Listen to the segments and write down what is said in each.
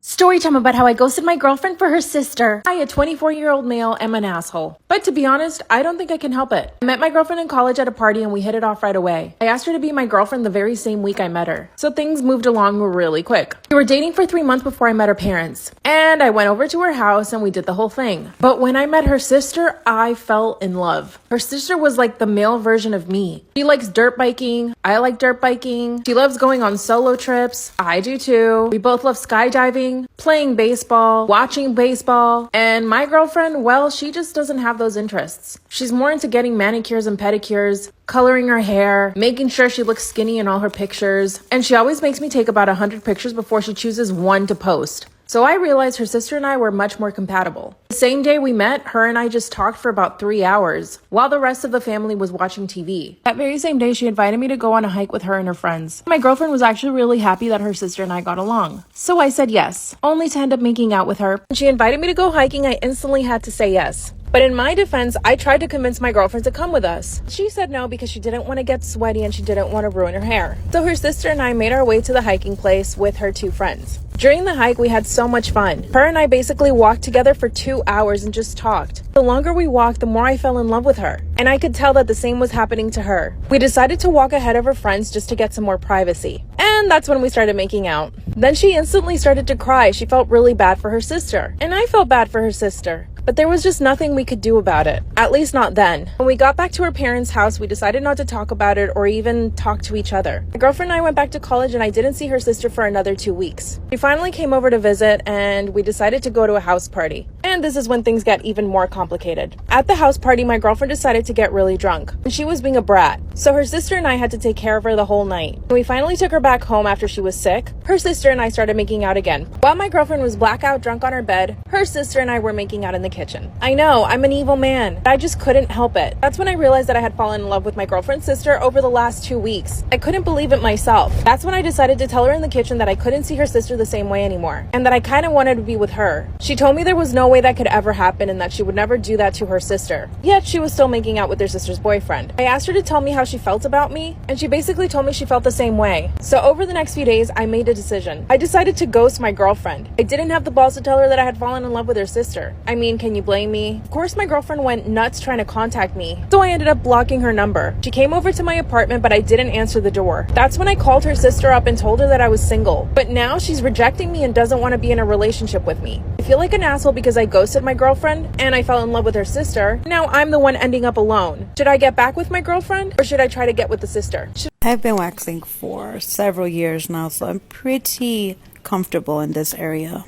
Story time about how I ghosted my girlfriend for her sister. I, a 24-year-old male, am an asshole. But to be honest, I don't think I can help it. I met my girlfriend in college at a party and we hit it off right away. I asked her to be my girlfriend the very same week I met her. So things moved along really quick. We were dating for 3 months before I met her parents. And I went over to her house and we did the whole thing. But when I met her sister, I fell in love. Her sister was like the male version of me. She likes dirt biking. I like dirt biking. She loves going on solo trips. I do too. We both love skydiving, playing baseball, watching baseball, and my girlfriend, well, she just doesn't have those interests. She's more into getting manicures and pedicures, coloring her hair, making sure she looks skinny in all her pictures, and she always makes me take about 100 pictures before she chooses one to post. So I realized her sister and I were much more compatible. The same day we met, her and I just talked for about 3 hours, while the rest of the family was watching TV. That very same day, she invited me to go on a hike with her and her friends. My girlfriend was actually really happy that her sister and I got along. So I said yes, only to end up making out with her. When she invited me to go hiking, I instantly had to say yes. But in my defense, I tried to convince my girlfriend to come with us. She said no because she didn't want to get sweaty and she didn't want to ruin her hair. So her sister and I made our way to the hiking place with her 2 friends. During the hike, we had so much fun. Her and I basically walked together for 2 hours and just talked. The longer we walked, the more I fell in love with her. And I could tell that the same was happening to her. We decided to walk ahead of her friends just to get some more privacy. And that's when we started making out. Then she instantly started to cry. She felt really bad for her sister. And I felt bad for her sister. But there was just nothing we could do about it. At least not then. When we got back to her parents' house, we decided not to talk about it or even talk to each other. My girlfriend and I went back to college and I didn't see her sister for another 2 weeks. She finally came over to visit and we decided to go to a house party. And this is when things get even more complicated. At the house party, my girlfriend decided to get really drunk. And she was being a brat. So her sister and I had to take care of her the whole night. When we finally took her back home after she was sick, her sister and I started making out again. While my girlfriend was blackout drunk on her bed, her sister and I were making out in the kitchen. I know, I'm an evil man, but I just couldn't help it. That's when I realized that I had fallen in love with my girlfriend's sister over the last 2 weeks. I couldn't believe it myself. That's when I decided to tell her in the kitchen that I couldn't see her sister the same way anymore, and that I kind of wanted to be with her. She told me there was no way that could ever happen and that she would never do that to her sister. Yet she was still making out with her sister's boyfriend. I asked her to tell me how she felt about me, and she basically told me she felt the same way. So over the next few days, I made a decision. I decided to ghost my girlfriend. I didn't have the balls to tell her that I had fallen in love with her sister. I mean, can you blame me? Of course, my girlfriend went nuts trying to contact me, so I ended up blocking her number. She came over to my apartment, but I didn't answer the door. That's when I called her sister up and told her that I was single. But now she's rejecting me and doesn't want to be in a relationship with me. I feel like an asshole because I ghosted my girlfriend and I fell in love with her sister. Now I'm the one ending up alone. Should I get back with my girlfriend or should I try to get with the sister? I've been waxing for several years now, so I'm pretty comfortable in this area.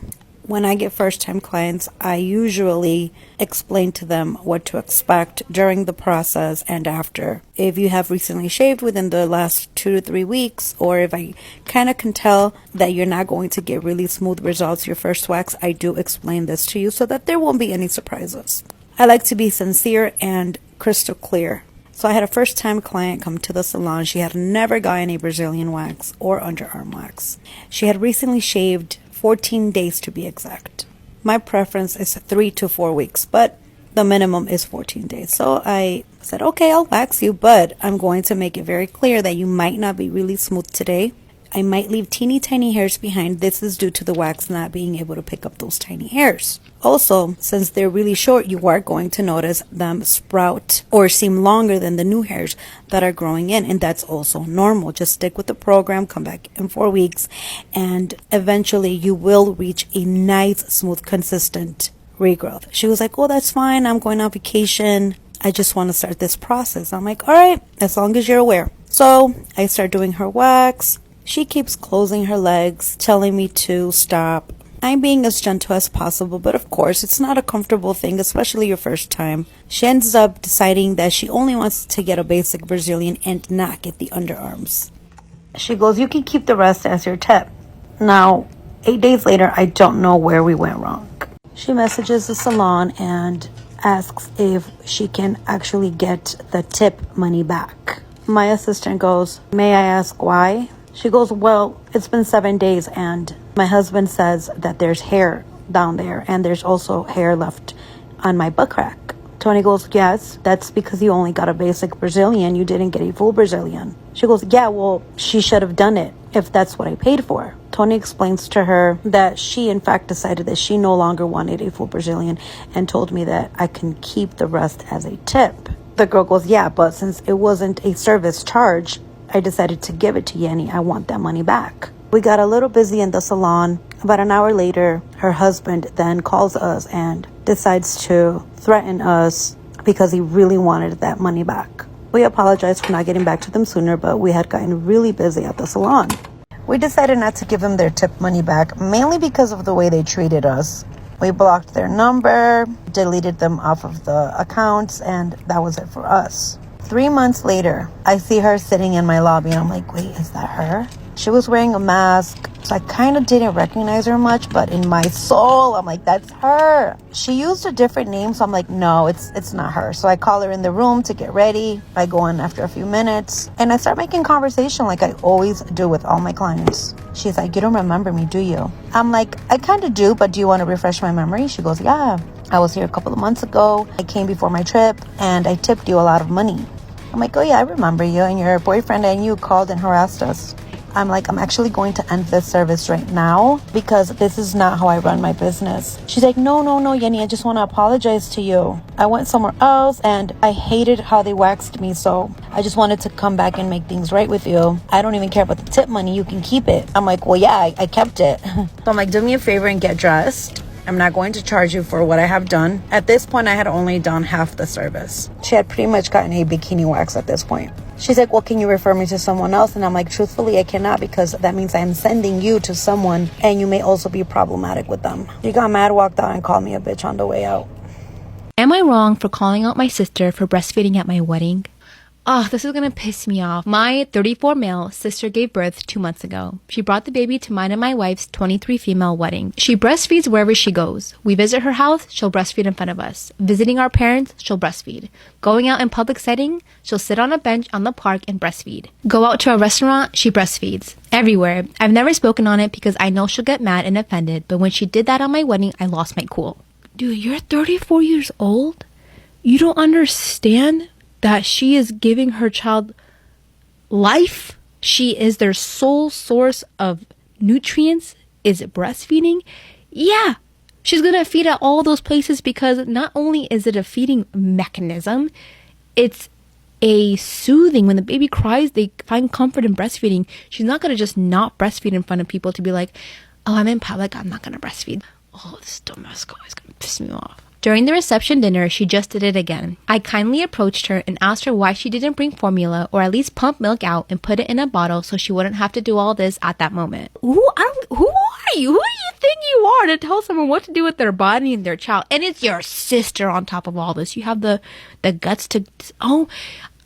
When I get first-time clients, I usually explain to them what to expect during the process and after. If you have recently shaved within the last 2 to 3 weeks, or if I kind of can tell that you're not going to get really smooth results your first wax, I do explain this to you so that there won't be any surprises. I like to be sincere and crystal clear. So I had a first-time client come to the salon. She had never gotten a Brazilian wax or underarm wax. She had recently shaved 14 days to be exact. My preference is 3 to 4 weeks, but the minimum is 14 days. So I said, okay, I'll wax you, but I'm going to make it very clear that you might not be really smooth today. I might leave teeny tiny hairs behind. This is due to the wax not being able to pick up those tiny hairs. Also, since they're really short, you are going to notice them sprout or seem longer than the new hairs that are growing in, and that's also normal. Just stick with the program, come back in 4 weeks, and eventually you will reach a nice, smooth, consistent regrowth. She was like, oh, that's fine. I'm going on vacation. I just want to start this process. I'm like, all right, as long as you're aware. So I start doing her wax. She keeps closing her legs, telling me to stop. I'm being as gentle as possible, but of course, it's not a comfortable thing, especially your first time. She ends up deciding that she only wants to get a basic Brazilian and not get the underarms. She goes, you can keep the rest as your tip. Now, 8 days later, I don't know where we went wrong. She messages the salon and asks if she can actually get the tip money back. My assistant goes, may I ask why? She goes, well, it's been 7 days and my husband says that there's hair down there and there's also hair left on my butt crack. Tony goes, yes, that's because you only got a basic Brazilian. You didn't get a full Brazilian. She goes, yeah, well, she should have done it if that's what I paid for. Tony explains to her that she, in fact, decided that she no longer wanted a full Brazilian and told me that I can keep the rest as a tip. The girl goes, yeah, but since it wasn't a service charge, I decided to give it to Yanni. I want that money back. We got a little busy in the salon. About an hour later, her husband then calls us and decides to threaten us because he really wanted that money back. We apologized for not getting back to them sooner, but we had gotten really busy at the salon. We decided not to give them their tip money back, mainly because of the way they treated us. We blocked their number, deleted them off of the accounts, and that was it for us. 3 months later, I see her sitting in my lobby, and I'm like, wait, is that her? She was wearing a mask, so I kind of didn't recognize her much, but in my soul, I'm like, that's her. She used a different name, so I'm like, no, it's not her. So I call her in the room to get ready. I go in after a few minutes, and I start making conversation like I always do with all my clients. She's like, you don't remember me, do you? I'm like, I kind of do, but do you want to refresh my memory? She goes, yeah. I was here a couple of months ago. I came before my trip, and I tipped you a lot of money. I'm like, oh yeah, I remember you, and your boyfriend and you called and harassed us. I'm like, I'm actually going to end this service right now because this is not how I run my business. She's like, no, Yanni, I just want to apologize to you. I went somewhere else and I hated how they waxed me, so I just wanted to come back and make things right with you. I don't even care about the tip money. You can keep it. I'm like, well, yeah, I kept it. So I'm like, do me a favor and get dressed. I'm not going to charge you for what I have done. At this point, I had only done half the service. She had pretty much gotten a bikini wax at this point. She's like, well, can you refer me to someone else? And I'm like, truthfully, I cannot, because that means I'm sending you to someone and you may also be problematic with them. She got mad, walked out, and called me a bitch on the way out. Am I wrong for calling out my sister for breastfeeding at my wedding? Oh, this is gonna piss me off. My 34 male sister gave birth 2 months ago. She brought the baby to mine and my wife's 23 female wedding. She breastfeeds wherever she goes. We visit her house, she'll breastfeed in front of us. Visiting our parents, she'll breastfeed. Going out in public setting, she'll sit on a bench on the park and breastfeed. Go out to a restaurant, she breastfeeds. Everywhere. I've never spoken on it because I know she'll get mad and offended, but when she did that on my wedding, I lost my cool. Dude, you're 34 years old? You don't understand that she is giving her child life? She is their sole source of nutrients. Is it breastfeeding? Yeah. She's going to feed at all those places because not only is it a feeding mechanism, it's a soothing. When the baby cries, they find comfort in breastfeeding. She's not going to just not breastfeed in front of people to be like, oh, I'm in public, I'm not going to breastfeed. Oh, this dumbass guy is going to piss me off. During the reception dinner, she just did it again. I kindly approached her and asked her why she didn't bring formula or at least pump milk out and put it in a bottle so she wouldn't have to do all this at that moment. Who are you? Who do you think you are to tell someone what to do with their body and their child? And it's your sister on top of all this. You have the guts to... Oh,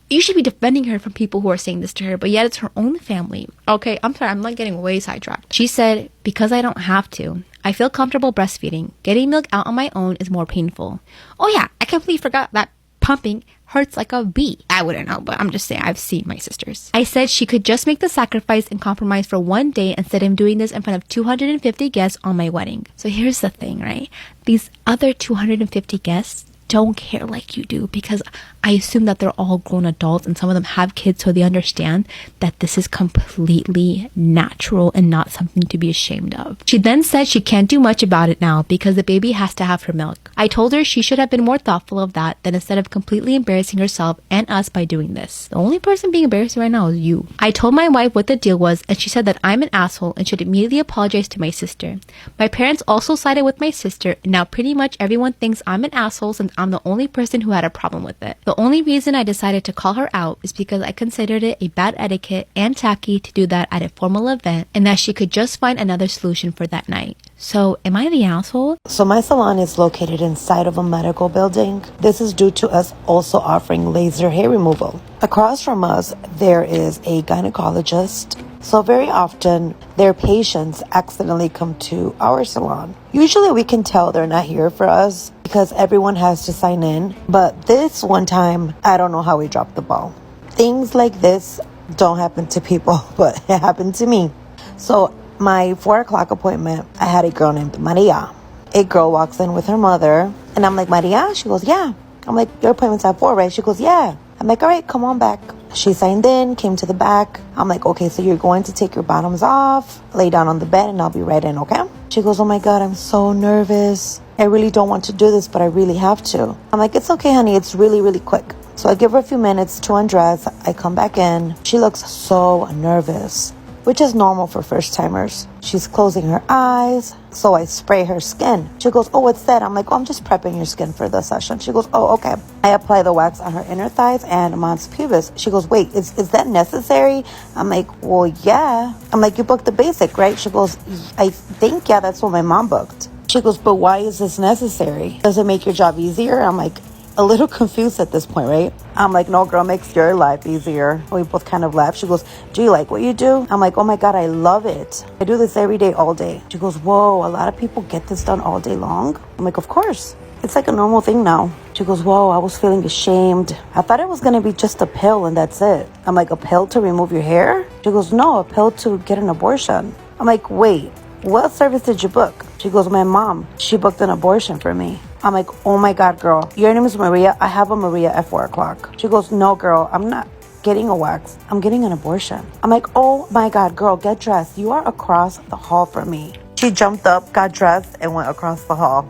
you should be defending her from people who are saying this to her, but yet it's her own family. Okay, I'm sorry, I'm not getting way sidetracked. She said, because I don't have to. I feel comfortable breastfeeding. Getting milk out on my own is more painful. Oh yeah, I completely forgot that pumping hurts like a bee. I wouldn't know, but I'm just saying, I've seen my sisters. I said she could just make the sacrifice and compromise for one day instead of doing this in front of 250 guests on my wedding. So here's the thing, right? These other 250 guests don't care like you do because I assume that they're all grown adults and some of them have kids, so they understand that this is completely natural and not something to be ashamed of. She then said she can't do much about it now because the baby has to have her milk. I told her she should have been more thoughtful of that than instead of completely embarrassing herself and us by doing this. The only person being embarrassed right now is you. I told my wife what the deal was and she said that I'm an asshole and should immediately apologize to my sister. My parents also sided with my sister and now pretty much everyone thinks I'm an asshole since I'm the only person who had a problem with it. The only reason I decided to call her out is because I considered it a bad etiquette and tacky to do that at a formal event and that she could just find another solution for that night. So, am I the asshole? So my salon is located inside of a medical building. This is due to us also offering laser hair removal. Across from us, there is a gynecologist. So very often, their patients accidentally come to our salon. Usually we can tell they're not here for us because everyone has to sign in. But this one time, I don't know how we dropped the ball. Things like this don't happen to people, but it happened to me. So my 4 o'clock appointment, I had a girl named Maria. A girl walks in with her mother, and I'm like, Maria? She goes, yeah. I'm like, your appointment's at 4, right? She goes, yeah. I'm like, all right, come on back. She signed in, came to the back. I'm like, okay, so you're going to take your bottoms off, lay down on the bed, and I'll be right in, okay? She goes, oh my God, I'm so nervous. I really don't want to do this, but I really have to. I'm like, it's okay, honey. It's really, really quick. So I give her a few minutes to undress. I come back in. She looks so nervous, which is normal for first timers. She's closing her eyes. So I spray her skin. She goes, oh, what's that? I'm like, oh, I'm just prepping your skin for the session. She goes, oh, okay. I apply the wax on her inner thighs and mons pubis. She goes, wait, is that necessary? I'm like, well, yeah. I'm like, you booked the basic, right? She goes, I think, yeah, that's what my mom booked. She goes, but why is this necessary? Does it make your job easier? I'm like, a little confused at this point, right? I'm like, no, girl, makes your life easier. We both kind of laugh. She goes, do you like what you do? I'm like, oh my God, I love it. I do this every day, all day. She goes, whoa, a lot of people get this done all day long. I'm like, of course. It's like a normal thing now. She goes, whoa, I was feeling ashamed. I thought it was going to be just a pill and that's it. I'm like, a pill to remove your hair? She goes, no, a pill to get an abortion. I'm like, wait, what service did you book? She goes, my mom, she booked an abortion for me. I'm like, oh my God, girl, your name is Maria. I have a Maria at 4 o'clock. She goes, no, girl, I'm not getting a wax. I'm getting an abortion. I'm like, oh my God, girl, get dressed. You are across the hall from me. She jumped up, got dressed, and went across the hall.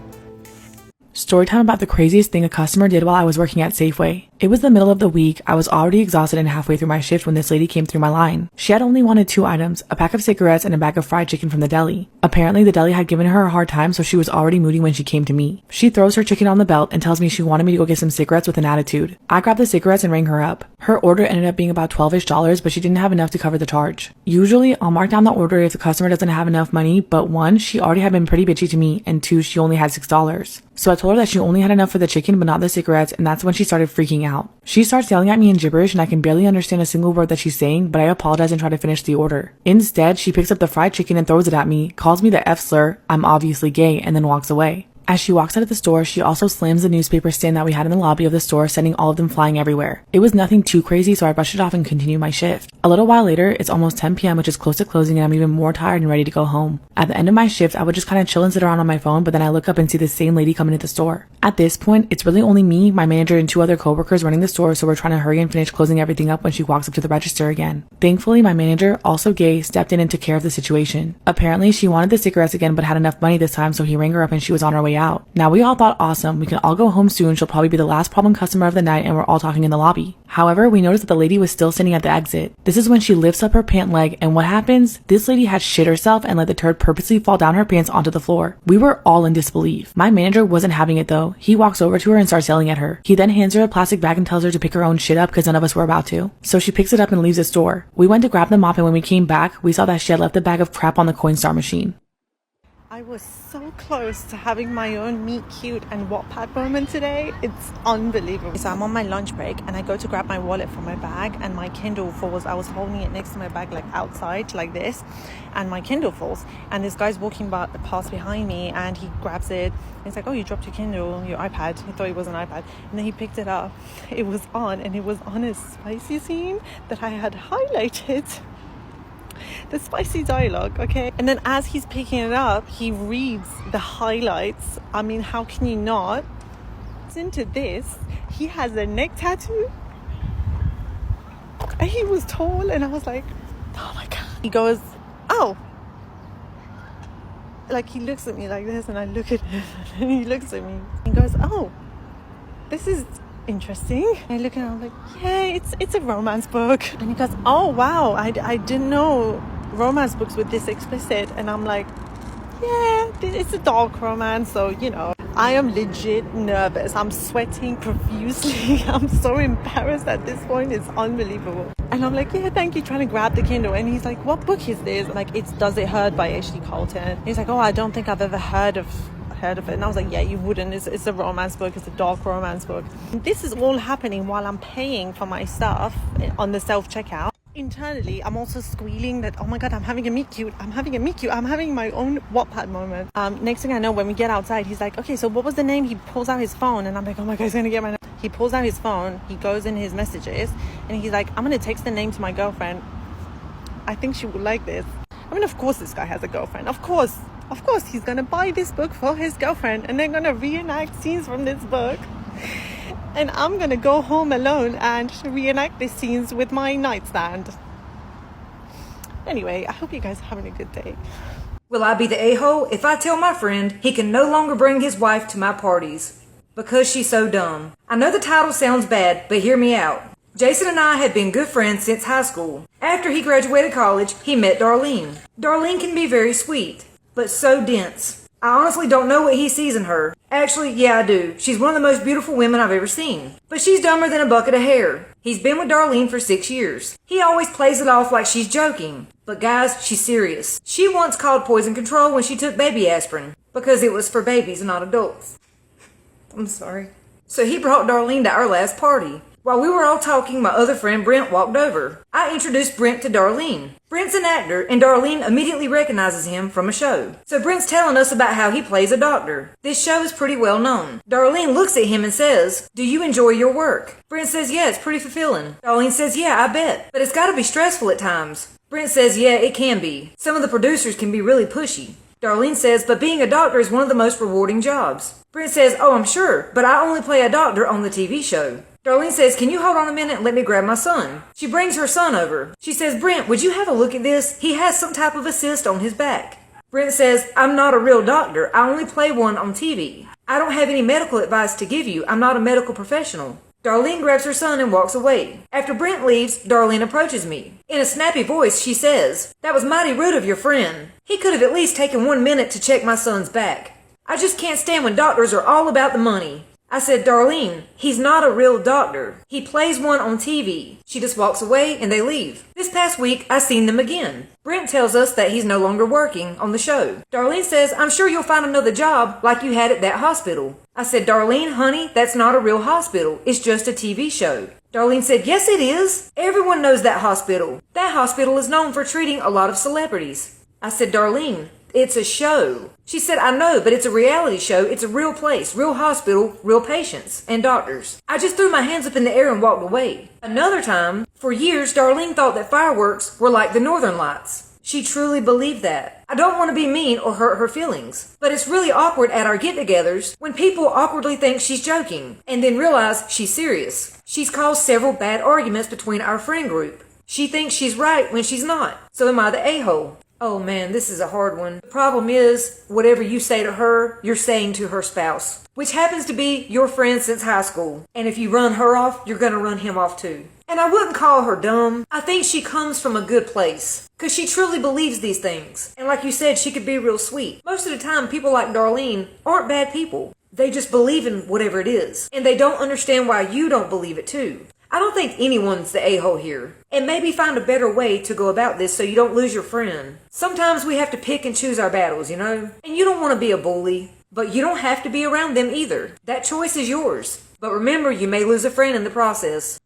Storytime about the craziest thing a customer did while I was working at Safeway. It was the middle of the week. I was already exhausted and halfway through my shift when this lady came through my line. She had only wanted 2 items, a pack of cigarettes and a bag of fried chicken from the deli. Apparently, the deli had given her a hard time, so she was already moody when she came to me. She throws her chicken on the belt and tells me she wanted me to go get some cigarettes with an attitude. I grabbed the cigarettes and rang her up. Her order ended up being about $12-ish, but she didn't have enough to cover the charge. Usually, I'll mark down the order if the customer doesn't have enough money, but 1, she already had been pretty bitchy to me, and 2, she only had $6. So I told her that she only had enough for the chicken but not the cigarettes, and that's when she started freaking out. She starts yelling at me in gibberish and I can barely understand a single word that she's saying, but I apologize and try to finish the order. Instead, she picks up the fried chicken and throws it at me, calls me the F slur, I'm obviously gay, and then walks away. As she walks out of the store, she also slams the newspaper stand that we had in the lobby of the store, sending all of them flying everywhere. It was nothing too crazy, so I brushed it off and continued my shift. A little while later, it's almost 10 p.m., which is close to closing, and I'm even more tired and ready to go home. At the end of my shift, I would just kind of chill and sit around on my phone, but then I look up and see the same lady coming into the store. At this point, it's really only me, my manager, and 2 other coworkers running the store, so we're trying to hurry and finish closing everything up when she walks up to the register again. Thankfully, my manager, also gay, stepped in and took care of the situation. Apparently, she wanted the cigarettes again, but had enough money this time, so he rang her up and she was on her way out. Now, we all thought, awesome, we can all go home soon, she'll probably be the last problem customer of the night, and we're all talking in the lobby. However, we noticed that the lady was still standing at the exit. This is when she lifts up her pant leg, and what happens? This lady had shit herself and let the turd purposely fall down her pants onto the floor. We were all in disbelief. My manager wasn't having it though. He walks over to her and starts yelling at her. He then hands her a plastic bag and tells her to pick her own shit up because none of us were about to. So she picks it up and leaves the store. We went to grab the mop, and when we came back, we saw that she had left the bag of crap on the Coinstar machine. I was so close to having my own meet cute and Wattpad moment today. It's unbelievable. So I'm on my lunch break and I go to grab my wallet from my bag and my Kindle falls. I was holding it next to my bag like outside like this and my Kindle falls and this guy's walking past behind me and he grabs it. He's like, oh, you dropped your Kindle, your iPad. He thought it was an iPad. And then he picked it up. It was on and it was on a spicy scene that I had highlighted. The spicy dialogue, okay? And then as he's picking it up, he reads the highlights. I mean, how can you not? Into this, he has a neck tattoo. And he was tall, and I was like, oh my God. He goes, oh. Like, he looks at me like this, and I look at him, and he looks at me. He goes, oh, this is interesting. I look at him, I'm like, yeah, it's a romance book. And he goes, oh wow, I didn't know romance books were this explicit. And I'm like, yeah, it's a dark romance, so you know. I am legit nervous. I'm sweating profusely. I'm so embarrassed at this point. It's unbelievable. And I'm like, yeah, thank you, trying to grab the Kindle. And he's like, what book is this? Like, it's Does It Hurt by H.D. Colton. He's like, oh, I don't think I've ever heard of it. And I was like, yeah, you wouldn't. It's a romance book. It's a dark romance book. And this is all happening while I'm paying for my stuff on the self-checkout. Internally, I'm also squealing that, oh my God, I'm having a meet cute. I'm having my own Wattpad moment. Next thing I know, when we get outside, he's like, okay, so what was the name? He pulls out his phone and I'm like, oh my God, he's gonna get my name. He pulls out his phone, he goes in his messages and he's like, I'm gonna text the name to my girlfriend. I think she would like this. I mean, of course this guy has a girlfriend. Of course he's gonna buy this book for his girlfriend and they're gonna reenact scenes from this book. And I'm gonna go home alone and reenact these scenes with my nightstand. Anyway, I hope you guys are having a good day. Will I be the a-hole if I tell my friend he can no longer bring his wife to my parties because she's so dumb? I know the title sounds bad, but hear me out. Jason and I have been good friends since high school. After he graduated college, he met Darlene. Darlene can be very sweet, but so dense. I honestly don't know what he sees in her. Actually, yeah, I do. She's one of the most beautiful women I've ever seen. But she's dumber than a bucket of hair. He's been with Darlene for 6 years. He always plays it off like she's joking. But guys, she's serious. She once called poison control when she took baby aspirin. Because it was for babies and not adults. I'm sorry. So he brought Darlene to our last party. While we were all talking, my other friend Brent walked over. I introduced Brent to Darlene. Brent's an actor, and Darlene immediately recognizes him from a show. So Brent's telling us about how he plays a doctor. This show is pretty well known. Darlene looks at him and says, "Do you enjoy your work?" Brent says, "Yeah, it's pretty fulfilling." Darlene says, "Yeah, I bet. But it's gotta be stressful at times." Brent says, "Yeah, it can be. Some of the producers can be really pushy." Darlene says, "But being a doctor is one of the most rewarding jobs." Brent says, "Oh, I'm sure, but I only play a doctor on the TV show." Darlene says, "Can you hold on a minute and let me grab my son?" She brings her son over. She says, "Brent, would you have a look at this? He has some type of a cyst on his back." Brent says, "I'm not a real doctor. I only play one on TV. I don't have any medical advice to give you. I'm not a medical professional." Darlene grabs her son and walks away. After Brent leaves, Darlene approaches me. In a snappy voice, she says, "That was mighty rude of your friend. He could have at least taken 1 minute to check my son's back. I just can't stand when doctors are all about the money." I said, "Darlene, he's not a real doctor. He plays one on TV." She just walks away and they leave. This past week, I seen them again. Brent tells us that he's no longer working on the show. Darlene says, "I'm sure you'll find another job like you had at that hospital." I said, "Darlene, honey, that's not a real hospital. It's just a TV show." Darlene said, "Yes, it is. Everyone knows that hospital. That hospital is known for treating a lot of celebrities." I said, "Darlene, it's a show." She said, "I know, but it's a reality show. It's a real place, real hospital, real patients, and doctors." I just threw my hands up in the air and walked away. Another time, for years, Darlene thought that fireworks were like the Northern Lights. She truly believed that. I don't want to be mean or hurt her feelings, but it's really awkward at our get-togethers when people awkwardly think she's joking and then realize she's serious. She's caused several bad arguments between our friend group. She thinks she's right when she's not. So am I the a-hole? Oh man, this is a hard one. The problem is, whatever you say to her, you're saying to her spouse, which happens to be your friend since high school. And if you run her off, you're gonna run him off too. And I wouldn't call her dumb. I think she comes from a good place, because she truly believes these things. And like you said, she could be real sweet. Most of the time, people like Darlene aren't bad people. They just believe in whatever it is. And they don't understand why you don't believe it too. I don't think anyone's the a-hole here. And maybe find a better way to go about this so you don't lose your friend. Sometimes we have to pick and choose our battles, you know? And you don't want to be a bully, but you don't have to be around them either. That choice is yours. But remember, you may lose a friend in the process.